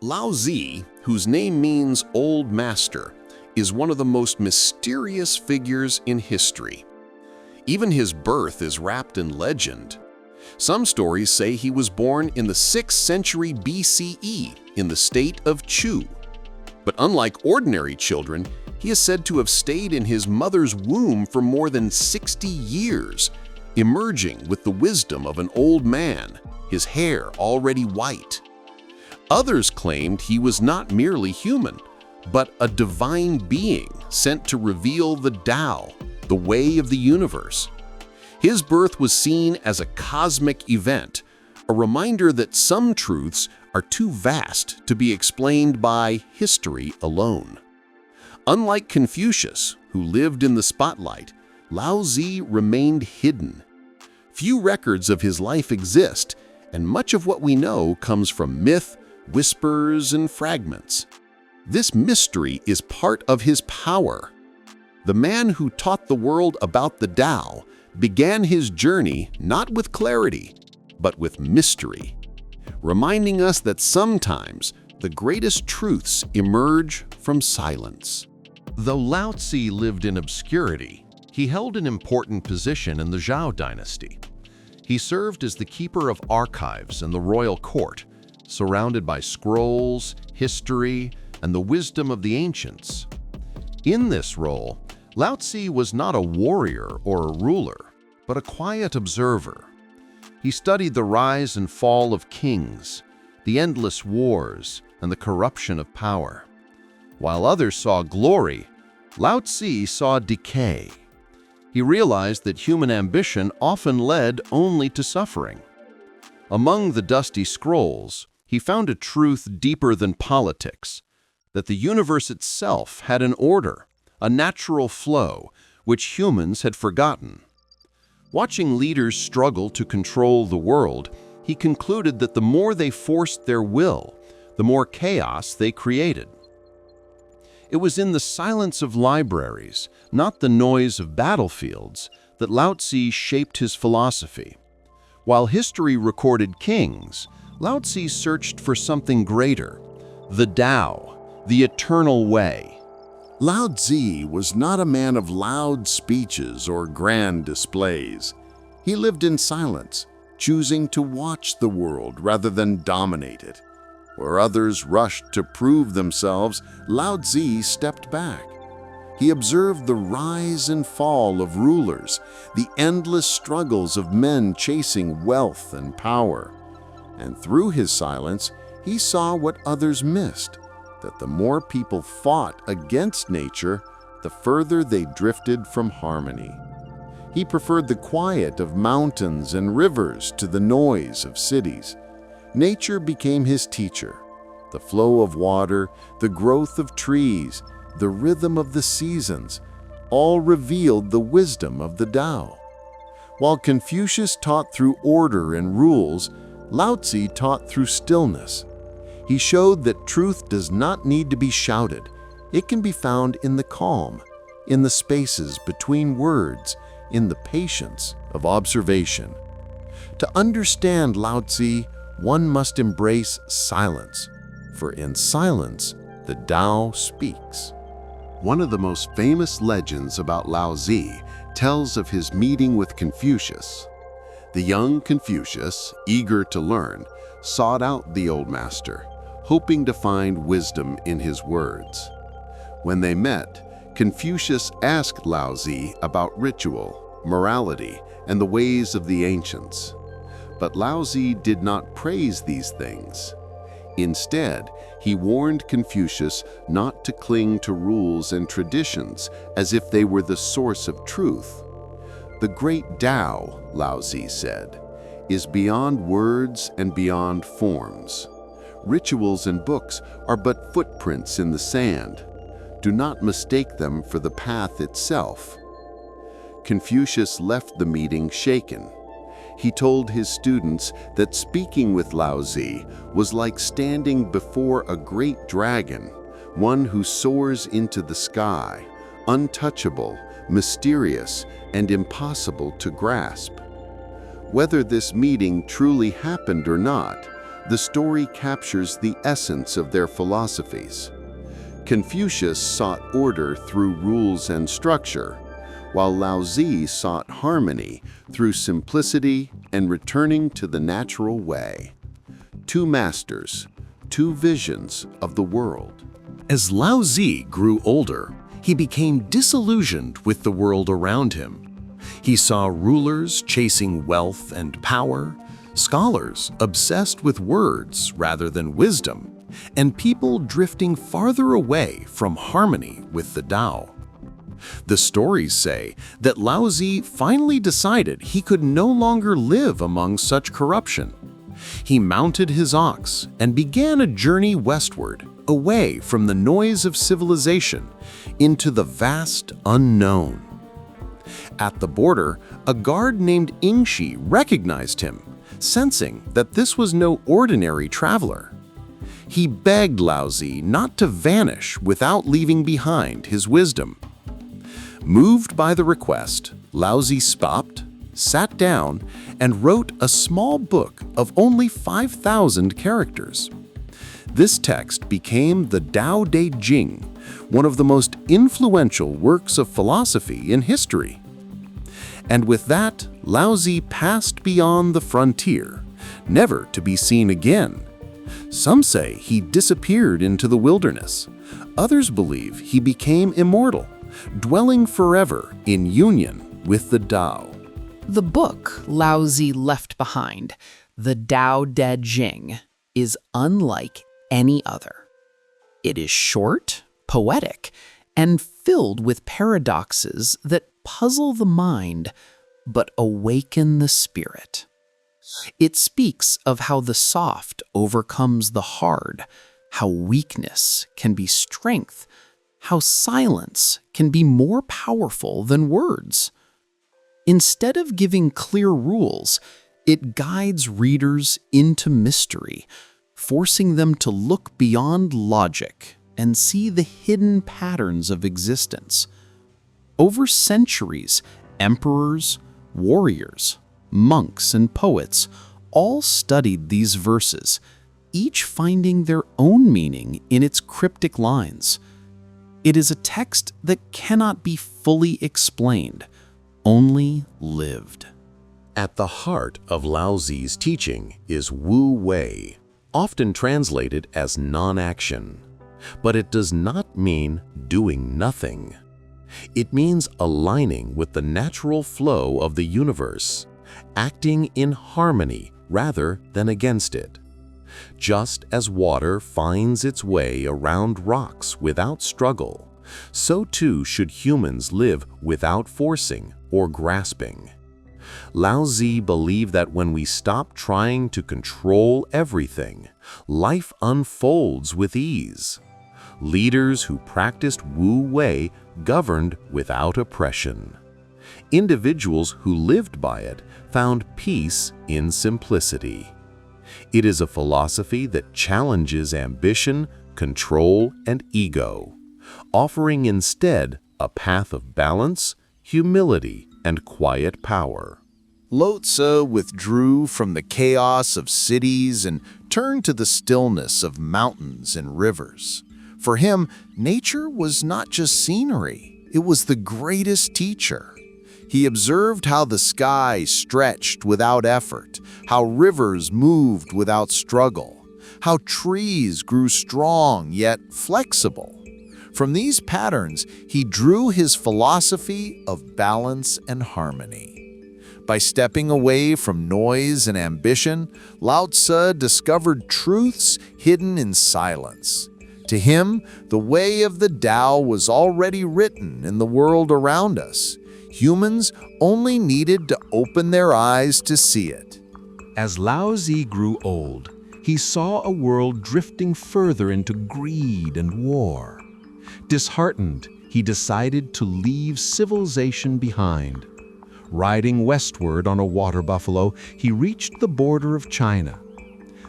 Laozi, whose name means Old Master, is one of the most mysterious figures in history. Even his birth is wrapped in legend. Some stories say he was born in the 6th century BCE in the state of Chu. But unlike ordinary children, he is said to have stayed in his mother's womb for more than 60 years, emerging with the wisdom of an old man, his hair already white. Others claimed he was not merely human, but a divine being sent to reveal the Tao, the way of the universe. His birth was seen as a cosmic event, a reminder that some truths are too vast to be explained by history alone. Unlike Confucius, who lived in the spotlight, Laozi remained hidden. Few records of his life exist, and much of what we know comes from myth, whispers, and fragments. This mystery is part of his power. The man who taught the world about the Tao began his journey not with clarity, but with mystery, reminding us that sometimes the greatest truths emerge from silence. Though Laozi lived in obscurity, he held an important position in the Zhou dynasty. He served as the keeper of archives in the royal court, surrounded by scrolls, history, and the wisdom of the ancients. In this role, Laozi was not a warrior or a ruler, but a quiet observer. He studied the rise and fall of kings, the endless wars, and the corruption of power. While others saw glory, Laozi saw decay. He realized that human ambition often led only to suffering. Among the dusty scrolls, he found a truth deeper than politics, that the universe itself had an order, a natural flow, which humans had forgotten. Watching leaders struggle to control the world, he concluded that the more they forced their will, the more chaos they created. It was in the silence of libraries, not the noise of battlefields, that Laozi shaped his philosophy. While history recorded kings, Laozi searched for something greater, the Tao, the eternal way. Laozi was not a man of loud speeches or grand displays. He lived in silence, choosing to watch the world rather than dominate it. Where others rushed to prove themselves, Laozi stepped back. He observed the rise and fall of rulers, the endless struggles of men chasing wealth and power. And through his silence, he saw what others missed, that the more people fought against nature, the further they drifted from harmony. He preferred the quiet of mountains and rivers to the noise of cities. Nature became his teacher. The flow of water, the growth of trees, the rhythm of the seasons, all revealed the wisdom of the Tao. While Confucius taught through order and rules, Laozi taught through stillness. He showed that truth does not need to be shouted. It can be found in the calm, in the spaces between words, in the patience of observation. To understand Laozi, one must embrace silence, for in silence, the Tao speaks. One of the most famous legends about Laozi tells of his meeting with Confucius. The young Confucius, eager to learn, sought out the old master, hoping to find wisdom in his words. When they met, Confucius asked Laozi about ritual, morality, and the ways of the ancients. But Laozi did not praise these things. Instead, he warned Confucius not to cling to rules and traditions as if they were the source of truth. The great Tao, Laozi said, is beyond words and beyond forms. Rituals and books are but footprints in the sand. Do not mistake them for the path itself. Confucius left the meeting shaken. He told his students that speaking with Laozi was like standing before a great dragon, one who soars into the sky, untouchable, mysterious, and impossible to grasp. Whether this meeting truly happened or not, The story captures the essence of their philosophies. Confucius sought order through rules and structure, while Laozi sought harmony through simplicity and returning to the natural way. Two masters, two visions of the world. As Laozi grew older, he became disillusioned with the world around him. He saw rulers chasing wealth and power, scholars obsessed with words rather than wisdom, and people drifting farther away from harmony with the Tao. The stories say that Laozi finally decided he could no longer live among such corruption. He mounted his ox and began a journey westward, away from the noise of civilization, into the vast unknown. At the border, a guard named Ingshi recognized him, sensing that this was no ordinary traveler. He begged Laozi not to vanish without leaving behind his wisdom. Moved by the request, Laozi stopped, sat down, and wrote a small book of only 5,000 characters. This text became the Tao De Jing, one of the most influential works of philosophy in history. And with that, Laozi passed beyond the frontier, never to be seen again. Some say he disappeared into the wilderness. Others believe he became immortal, dwelling forever in union with the Tao. The book Laozi left behind, the Tao De Jing, is unlike any other. It is short, poetic, and filled with paradoxes that puzzle the mind but awaken the spirit. It speaks of how the soft overcomes the hard, how weakness can be strength, how silence can be more powerful than words. Instead of giving clear rules, it guides readers into mystery, forcing them to look beyond logic and see the hidden patterns of existence. Over centuries, emperors, warriors, monks, and poets all studied these verses, each finding their own meaning in its cryptic lines. It is a text that cannot be fully explained, only lived. At the heart of Laozi's teaching is Wu Wei, often translated as non-action. But it does not mean doing nothing. It means aligning with the natural flow of the universe, acting in harmony rather than against it. Just as water finds its way around rocks without struggle, so too should humans live without forcing or grasping. Laozi believed that when we stop trying to control everything, life unfolds with ease. Leaders who practiced Wu Wei governed without oppression. Individuals who lived by it found peace in simplicity. It is a philosophy that challenges ambition, control, and ego, offering instead a path of balance, humility, and quiet power. Laozi withdrew from the chaos of cities and turned to the stillness of mountains and rivers. For him, nature was not just scenery, it was the greatest teacher. He observed how the sky stretched without effort, how rivers moved without struggle, how trees grew strong yet flexible. From these patterns, he drew his philosophy of balance and harmony. By stepping away from noise and ambition, Laozi discovered truths hidden in silence. To him, the way of the Tao was already written in the world around us. Humans only needed to open their eyes to see it. As Laozi grew old, he saw a world drifting further into greed and war. Disheartened, he decided to leave civilization behind. Riding westward on a water buffalo, he reached the border of China.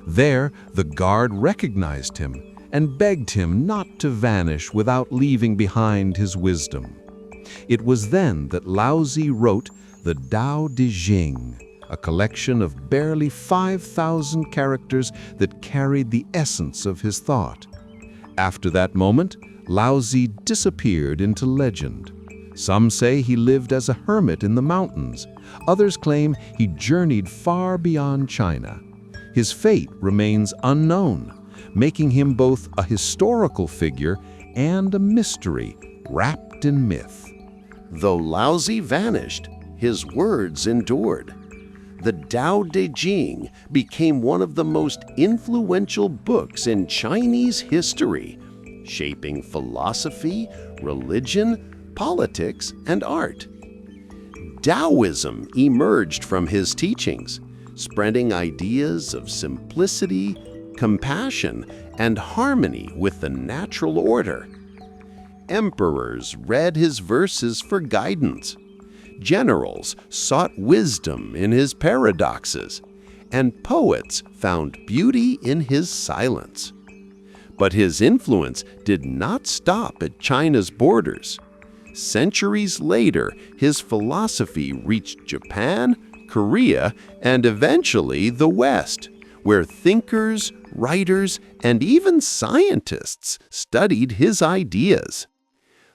There, the guard recognized him and begged him not to vanish without leaving behind his wisdom. It was then that Laozi wrote the Tao De Jing, a collection of barely 5,000 characters that carried the essence of his thought. After that moment, Laozi disappeared into legend. Some say he lived as a hermit in the mountains. Others claim he journeyed far beyond China. His fate remains unknown, making him both a historical figure and a mystery wrapped in myth. Though Laozi vanished, his words endured. The Tao Te Ching became one of the most influential books in Chinese history, shaping philosophy, religion, politics, and art. Daoism emerged from his teachings, spreading ideas of simplicity, compassion, and harmony with the natural order. Emperors read his verses for guidance. Generals sought wisdom in his paradoxes, and poets found beauty in his silence. But his influence did not stop at China's borders. Centuries later, his philosophy reached Japan, Korea, and eventually the West, where thinkers, writers, and even scientists studied his ideas.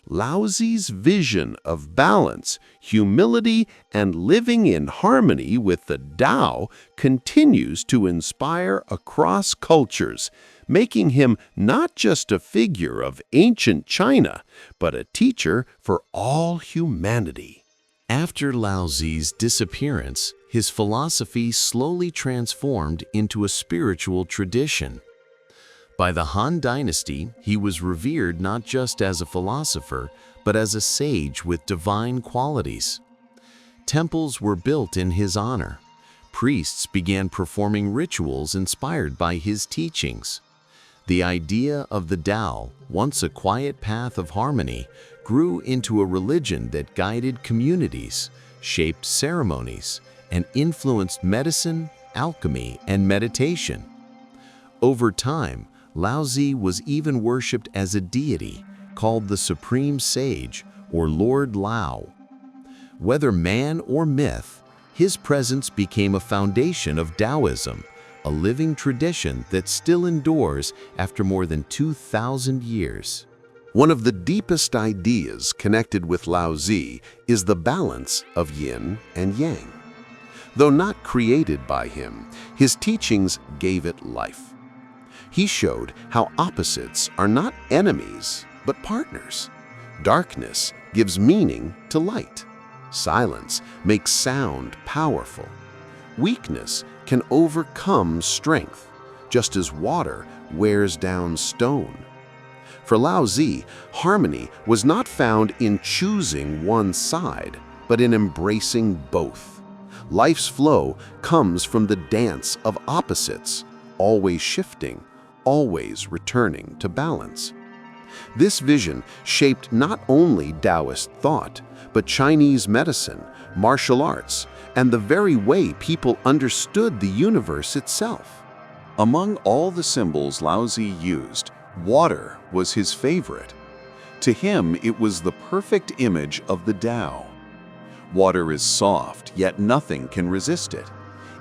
Laozi's vision of balance, humility, and living in harmony with the Tao continues to inspire across cultures, making him not just a figure of ancient China, but a teacher for all humanity. After Laozi's disappearance, his philosophy slowly transformed into a spiritual tradition. By the Han Dynasty, he was revered not just as a philosopher, but as a sage with divine qualities. Temples were built in his honor. Priests began performing rituals inspired by his teachings. The idea of the Tao, once a quiet path of harmony, grew into a religion that guided communities, shaped ceremonies, and influenced medicine, alchemy, and meditation. Over time, Laozi was even worshipped as a deity, called the Supreme Sage, or Lord Lao. Whether man or myth, his presence became a foundation of Taoism, a living tradition that still endures after more than 2,000 years. One of the deepest ideas connected with Laozi is the balance of yin and yang. Though not created by him, his teachings gave it life. He showed how opposites are not enemies, but partners. Darkness gives meaning to light. Silence makes sound powerful. Weakness can overcome strength, just as water wears down stone. For Laozi, harmony was not found in choosing one side, but in embracing both. Life's flow comes from the dance of opposites, always shifting, always returning to balance. This vision shaped not only Taoist thought, but Chinese medicine, martial arts, and the very way people understood the universe itself. Among all the symbols Laozi used, water was his favorite. To him, it was the perfect image of the Tao. Water is soft, yet nothing can resist it.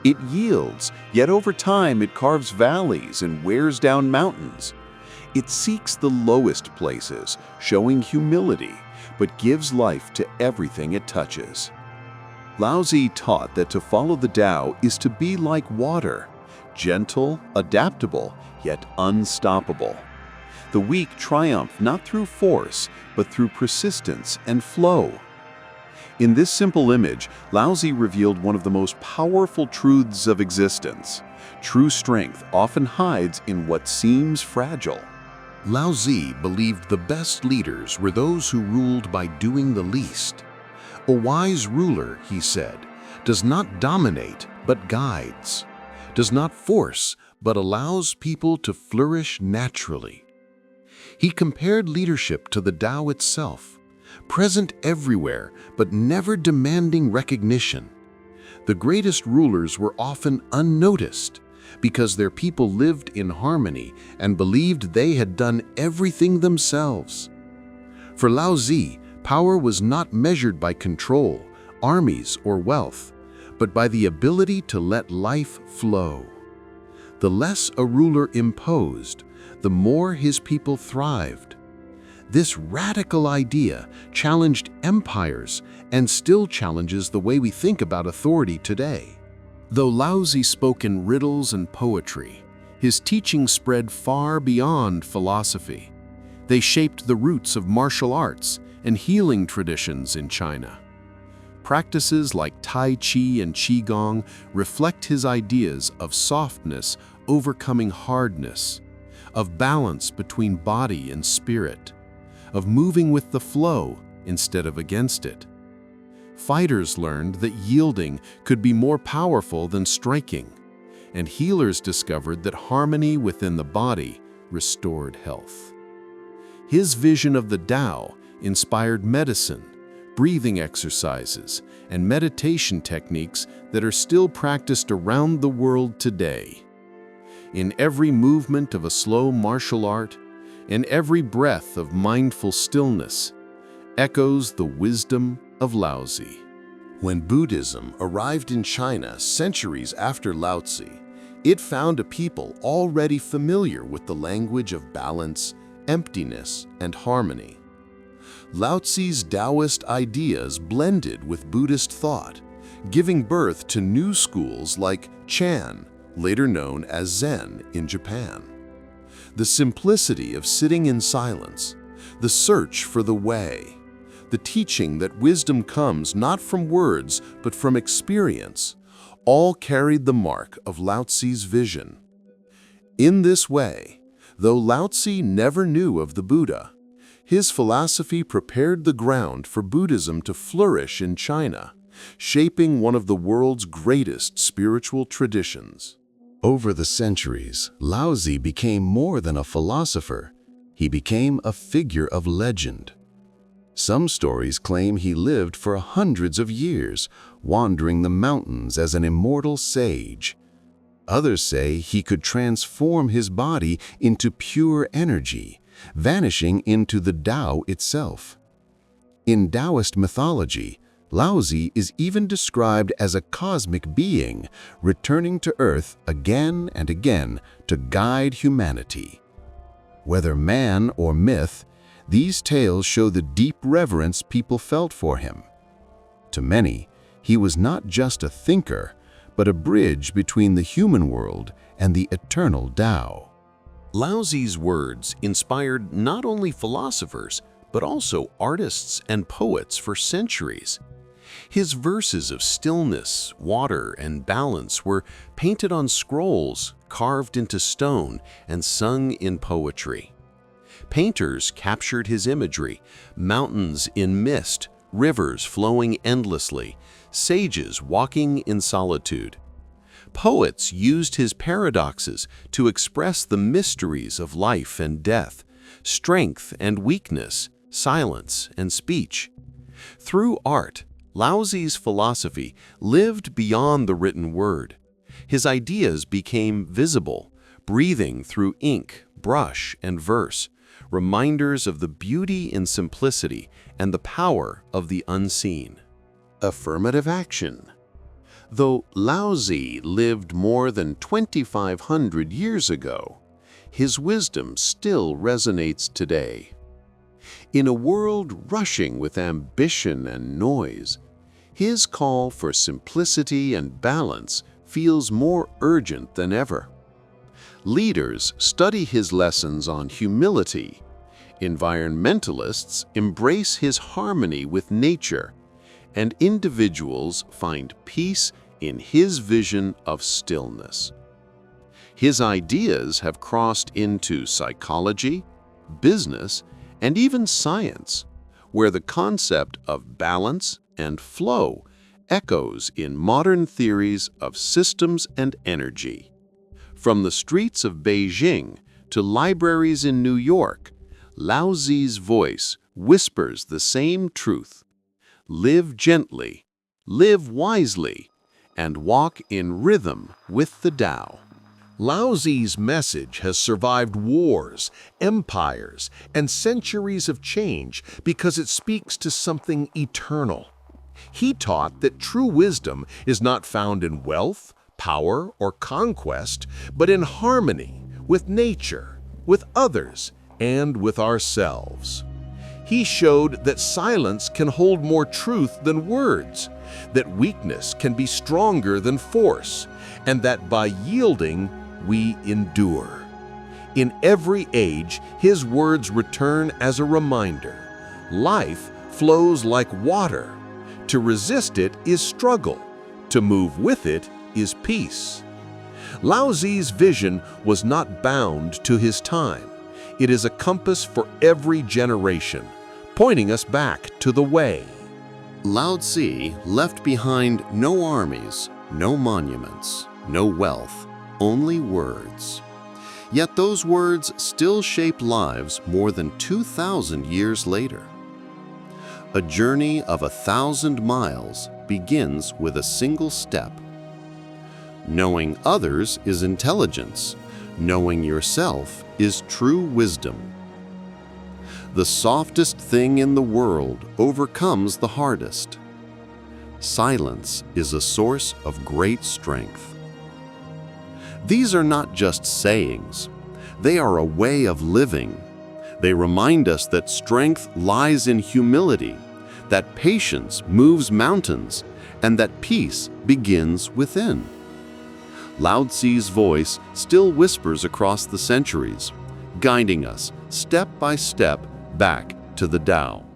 It yields, yet over time it carves valleys and wears down mountains. It seeks the lowest places, showing humility, but gives life to everything it touches. Laozi taught that to follow the Tao is to be like water, gentle, adaptable, yet unstoppable. The weak triumph not through force, but through persistence and flow. In this simple image, Laozi revealed one of the most powerful truths of existence. True strength often hides in what seems fragile. Laozi believed the best leaders were those who ruled by doing the least. A wise ruler, he said, does not dominate but guides, does not force but allows people to flourish naturally. He compared leadership to the Tao itself, present everywhere but never demanding recognition. The greatest rulers were often unnoticed because their people lived in harmony and believed they had done everything themselves. For Laozi, power was not measured by control, armies, or wealth, but by the ability to let life flow. The less a ruler imposed, the more his people thrived. This radical idea challenged empires and still challenges the way we think about authority today. Though Laozi spoke in riddles and poetry, his teachings spread far beyond philosophy. They shaped the roots of martial arts and healing traditions in China. Practices like Tai Chi and Qigong reflect his ideas of softness overcoming hardness, of balance between body and spirit, of moving with the flow instead of against it. Fighters learned that yielding could be more powerful than striking, and healers discovered that harmony within the body restored health. His vision of the Tao inspired medicine, breathing exercises, and meditation techniques that are still practiced around the world today. In every movement of a slow martial art, in every breath of mindful stillness, echoes the wisdom of Laozi. When Buddhism arrived in China centuries after Laozi, it found a people already familiar with the language of balance, emptiness, and harmony. Laozi's Taoist ideas blended with Buddhist thought, giving birth to new schools like Chan, later known as Zen in Japan. The simplicity of sitting in silence, the search for the way, the teaching that wisdom comes not from words but from experience, all carried the mark of Laozi's vision. In this way, though Laozi never knew of the Buddha, his philosophy prepared the ground for Buddhism to flourish in China, shaping one of the world's greatest spiritual traditions. Over the centuries, Laozi became more than a philosopher. He became a figure of legend. Some stories claim he lived for hundreds of years, wandering the mountains as an immortal sage. Others say he could transform his body into pure energy, vanishing into the Tao itself. In Taoist mythology, Laozi is even described as a cosmic being, returning to Earth again and again to guide humanity. Whether man or myth, these tales show the deep reverence people felt for him. To many, he was not just a thinker, but a bridge between the human world and the eternal Tao. Laozi's words inspired not only philosophers, but also artists and poets for centuries. His verses of stillness, water, and balance were painted on scrolls, carved into stone, and sung in poetry. Painters captured his imagery, mountains in mist, rivers flowing endlessly, sages walking in solitude. Poets used his paradoxes to express the mysteries of life and death, strength and weakness, silence and speech. Through art, Laozi's philosophy lived beyond the written word. His ideas became visible, breathing through ink, brush, and verse, reminders of the beauty in simplicity and the power of the unseen. Affirmative action. Though Laozi lived more than 2,500 years ago, his wisdom still resonates today. In a world rushing with ambition and noise, his call for simplicity and balance feels more urgent than ever. Leaders study his lessons on humility. Environmentalists embrace his harmony with nature, and individuals find peace in his vision of stillness. His ideas have crossed into psychology, business, and even science, where the concept of balance and flow echoes in modern theories of systems and energy. From the streets of Beijing to libraries in New York, Laozi's voice whispers the same truth. Live gently, live wisely, and walk in rhythm with the Tao. Laozi's message has survived wars, empires, and centuries of change because it speaks to something eternal. He taught that true wisdom is not found in wealth, power, or conquest, but in harmony with nature, with others, and with ourselves. He showed that silence can hold more truth than words, that weakness can be stronger than force, and that by yielding, we endure. In every age, his words return as a reminder. Life flows like water. To resist it is struggle. To move with it is peace. Laozi's vision was not bound to his time. It is a compass for every generation, pointing us back to the way. Laozi left behind no armies, no monuments, no wealth, only words. Yet those words still shape lives more than 2,000 years later. A journey of 1,000 miles begins with a single step. Knowing others is intelligence. Knowing yourself is true wisdom. The softest thing in the world overcomes the hardest. Silence is a source of great strength. These are not just sayings. They are a way of living. They remind us that strength lies in humility, that patience moves mountains, and that peace begins within. Laozi's voice still whispers across the centuries, guiding us step by step back to the Tao.